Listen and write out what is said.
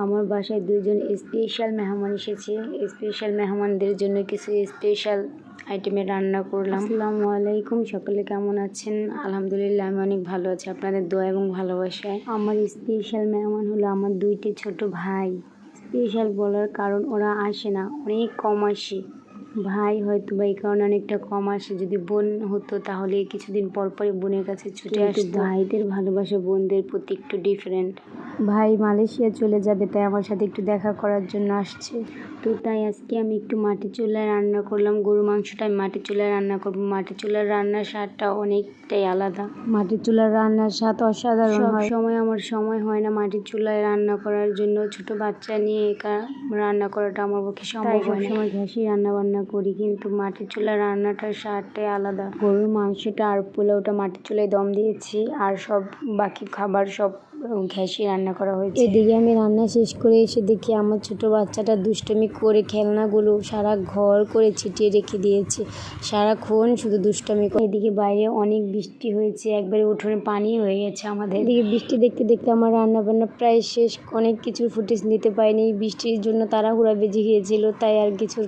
আমার বাসায় দুজন স্পেশাল মেহমান এসেছে। স্পেশাল মেহমানদের জন্য কিছু স্পেশাল আইটেমে রান্না করলাম। আসসালামু আলাইকুম, সকলে কেমন আছেন? আলহামদুলিল্লাহ, আমি অনেক ভালো আছি আপনাদের দোয়া এবং ভালোবাসায়। আমার স্পেশাল মেহমান হলো আমার দুইটি ছোট ভাই। স্পেশাল বলার কারণ ওরা আসে না, অনেক কম আসে। ভাই হয়তো বা এই কারণে অনেকটা কম আসে। যদি বোন হতো তাহলে কিছুদিন পর পরই বোনের কাছে ছুটে আসতো। ভাইদের ভালোবাসা বোনদের প্রতি একটু ডিফারেন্ট। ভাই মালয়েশিয়া চলে যাবে, তাই আমার সাথে একটু দেখা করার জন্য আসছে। তো তাই আজকে আমি একটু মাটির চুলায় রান্না করলাম। গরু মাংসটা আমি মাটির চুলায় রান্না করব। মাটির চুলার রান্নার স্বাদটা অনেকটাই আলাদা। মাটির চুলার রান্নার স্বাদ অসাধারণ হয়। সময় আমার সময় হয় না মাটির চুলায় রান্না করার জন্য। ছোট বাচ্চা নিয়ে একা রান্না করাটা আমার পক্ষে সম্ভব হয় না। সবসময় গ্যাসেই রান্না বান্না করি, কিন্তু মাটির চুলার রান্নাটার স্বাদটাই আলাদা। গরুর মাংসটা আর পোলাওটা মাটির চুলায় দম দিয়েছি, আর সব বাকি খাবার সব গ্যাসে রান্না করা হয়েছে। এদিকে আমি রান্না শেষ করে এসে দেখি আমার ছোট বাচ্চাটা দুষ্টুমি করে খেলনাগুলো সারা ঘর করে ছিটিয়ে রেখে দিয়েছে। সারাক্ষণ শুধু দুষ্টুমি করে। এদিকে বাইরে অনেক বৃষ্টি হয়েছে, একবারে উঠোনে পানি হয়ে গেছে আমাদের। এদিকে বৃষ্টি দেখতে দেখতে আমার রান্না বান্না প্রায় শেষ। অনেক কিছুর ফুটেজ নিতে পারিনি, বৃষ্টির জন্য তাড়াহুড়া বেজে গিয়েছিল, তাই আর কিছু